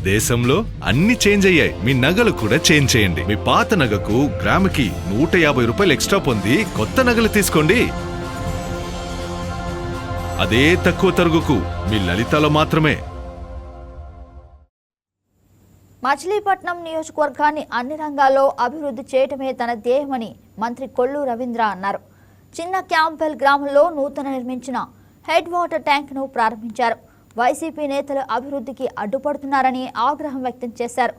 దేశంలో అన్ని చేంజ్ అయ్యాయి, మీ నగలు కూడా చేంజ్ చేయండి. మీ పాత నగకు గ్రాముకి 150 రూపాయలు ఎక్స్ట్రా పొంది కొత్త నగలు తీసుకోండి. అదే తక్కువ తరుగుకు మీ లలితలో మాత్రమే. మచిలీపట్నం నియోజకవర్గాన్ని అన్ని రంగాల్లో అభివృద్ధి చేయటమే తన ధ్యేయమని మంత్రి కొల్లు రవీంద్ర అన్నారు. చిన్న క్యాంపెల్ గ్రామంలో నూతన నిర్మించిన హెడ్ వాటర్ ట్యాంక్ను ప్రారంభించారు. వైసీపీ నేతలు అభివృద్ధికి అడ్డుపడుతున్నారని ఆగ్రహం వ్యక్తం చేశారు.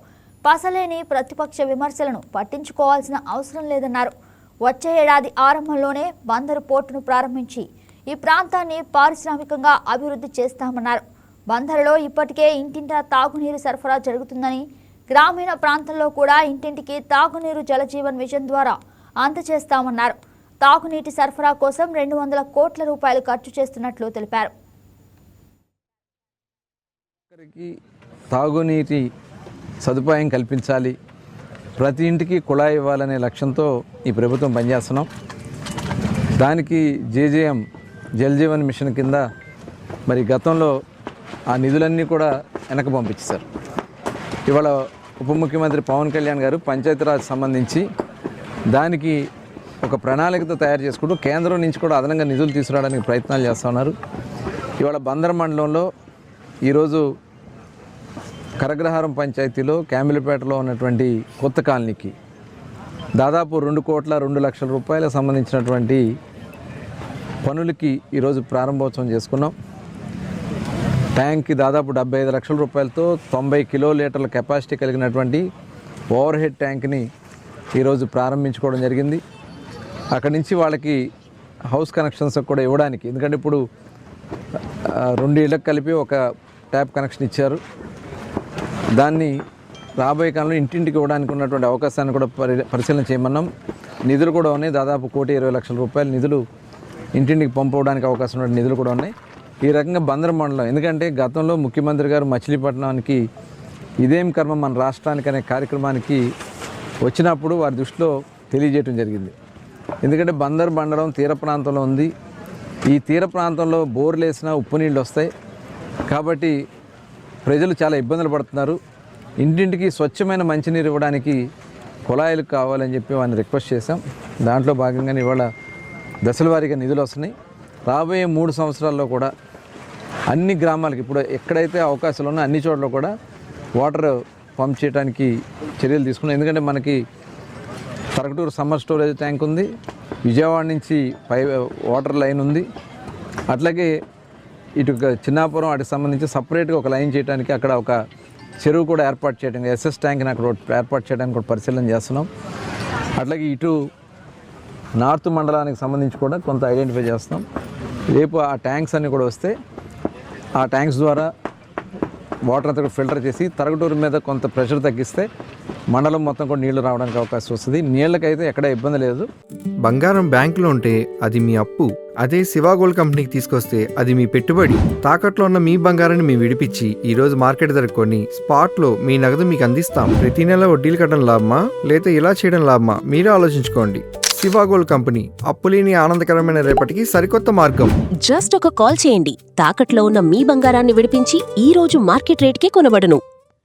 పసలేని ప్రతిపక్ష విమర్శలను పట్టించుకోవాల్సిన అవసరం లేదన్నారు. వచ్చే ఏడాది ఆరంభంలోనే బందరు పోర్టును ప్రారంభించి ఈ ప్రాంతాన్ని పారిశ్రామికంగా అభివృద్ధి చేస్తామన్నారు. బందరులో ఇప్పటికే ఇంటింటా తాగునీరు సరఫరా జరుగుతుందని, గ్రామీణ ప్రాంతంలో కూడా ఇంటింటికి తాగునీరు జలజీవన్ మిషన్ ద్వారా అందజేస్తామన్నారు. తాగునీటి సరఫరా కోసం 200 కోట్ల రూపాయలు ఖర్చు చేస్తున్నట్లు తెలిపారు. తాగునీటి సదుపాయం కల్పించాలి, ప్రతి ఇంటికి కుళాయి ఇవ్వాలనే లక్ష్యంతో ఈ ప్రభుత్వం పనిచేస్తున్నాం. దానికి జేజేఎం జలజీవన్ మిషన్ కింద మరి గతంలో ఆ నిధులన్నీ కూడా వెనక్కి పంపించారు. ఇవాళ ఉప ముఖ్యమంత్రి పవన్ కళ్యాణ్ గారు పంచాయతీరాజ్ సంబంధించి దానికి ఒక ప్రణాళికతో తయారు చేసుకుంటూ కేంద్రం నుంచి కూడా అదనంగా నిధులు తీసుకురావడానికి ప్రయత్నాలు చేస్తూ ఉన్నారు. ఇవాళ బందర్ మండలంలో ఈరోజు కరగ్రహారం పంచాయతీలో క్యామిలిపేటలో ఉన్నటువంటి కొత్త కాలనీకి దాదాపు 2,02,00,000 రూపాయలకు సంబంధించినటువంటి పనులకి ఈరోజు ప్రారంభోత్సవం చేసుకున్నాం. ట్యాంక్కి దాదాపు 75 లక్షల రూపాయలతో 90 కిలోలీటర్ల కెపాసిటీ కలిగినటువంటి ఓవర్ హెడ్ ట్యాంక్ని ఈరోజు ప్రారంభించుకోవడం జరిగింది. అక్కడి నుంచి వాళ్ళకి హౌస్ కనెక్షన్స్ కూడా ఇవ్వడానికి, ఎందుకంటే ఇప్పుడు 2 ఇళ్ళకి కలిపి ఒక ట్యాప్ కనెక్షన్ ఇచ్చారు. దాన్ని రాబోయే కాలంలో ఇంటింటికి ఇవ్వడానికి ఉన్నటువంటి అవకాశాన్ని కూడా పరిశీలన చేయమన్నాం. నిధులు కూడా ఉన్నాయి, దాదాపు 1,20,00,000 రూపాయల నిధులు ఇంటింటికి పంపడానికి అవకాశం ఉన్న నిధులు కూడా ఉన్నాయి. ఈ రకంగా బందర్ మండలం, ఎందుకంటే గతంలో ముఖ్యమంత్రి గారు మచిలీపట్నానికి ఇదేం కర్మ మన రాష్ట్రానికి అనే కార్యక్రమానికి వచ్చినప్పుడు వారి దృష్టిలో తెలియజేయడం జరిగింది. ఎందుకంటే బందర్ మండలం తీర ప్రాంతంలో ఉంది. ఈ తీర ప్రాంతంలో బోర్లు వేసినా ఉప్పు నీళ్ళు వస్తాయి కాబట్టి ప్రజలు చాలా ఇబ్బందులు పడుతున్నారు. ఇంటింటికి స్వచ్ఛమైన మంచినీరు ఇవ్వడానికి కుళాయిలు కావాలని చెప్పి వారిని రిక్వెస్ట్ చేశాం. దాంట్లో భాగంగానే ఇవాళ దశల వారీగా నిధులు వస్తున్నాయి. రాబోయే 3 సంవత్సరాల్లో కూడా అన్ని గ్రామాలకి ఇప్పుడు ఎక్కడైతే అవకాశాలు ఉన్నాయో అన్ని చోట్ల కూడా వాటర్ పంప్ చేయడానికి చర్యలు తీసుకున్నాం. ఎందుకంటే మనకి తరగటూరు సమ్మర్ స్టోరేజ్ ట్యాంక్ ఉంది, విజయవాడ నుంచి వాటర్ లైన్ ఉంది, అట్లాగే ఇటు చిన్నాపురం వాటికి సంబంధించి సపరేట్గా ఒక లైన్ చేయడానికి అక్కడ ఒక చెరువు కూడా ఏర్పాటు చేయడానికి ఎస్ఎస్ ట్యాంక్ని అక్కడ ఏర్పాటు చేయడానికి కూడా పరిశీలన చేస్తున్నాం. అట్లాగే ఇటు నార్త్ మండలానికి సంబంధించి కూడా కొంత ఐడెంటిఫై చేస్తున్నాం. రేపు ఆ ట్యాంక్స్ అన్నీ కూడా వస్తే ఆ ట్యాంక్స్ ద్వారా వాటర్ అంతా కూడా ఫిల్టర్ చేసి తరగటూరు మీద కొంత ప్రెషర్ తగ్గిస్తే మండలం మొత్తం కూడా నీళ్లు రావడానికి అవకాశం వస్తుంది. నీళ్ళకైతే ఎక్కడ ఇబ్బంది లేదు. బంగారం బ్యాంకులో ఉంటే అది మీ అప్పు, అదే శివా గోల్డ్ కంపెనీకి తీసుకొస్తే అది మీ పెట్టుబడి. తాకట్లో ఉన్న మీ బంగారాన్ని మేము విడిపించి ఈ రోజు మార్కెట్ ధర కొని స్పాట్లో మీ నగదు మీకు అందిస్తాం. ప్రతి నెల వడ్డీలు కట్టడం లాభమా లేదా ఇలా చేయడం లాభమా మీరే ఆలోచించుకోండి. శివా గోల్డ్ కంపెనీ, అప్పులేని ఆనందకరమైన రేపటికి సరికొత్త మార్గం. జస్ట్ ఒక కాల్ చేయండి, తాకట్లో ఉన్న మీ బంగారాన్ని విడిపించి ఈ రోజు మార్కెట్ రేట్కే కొనబడును.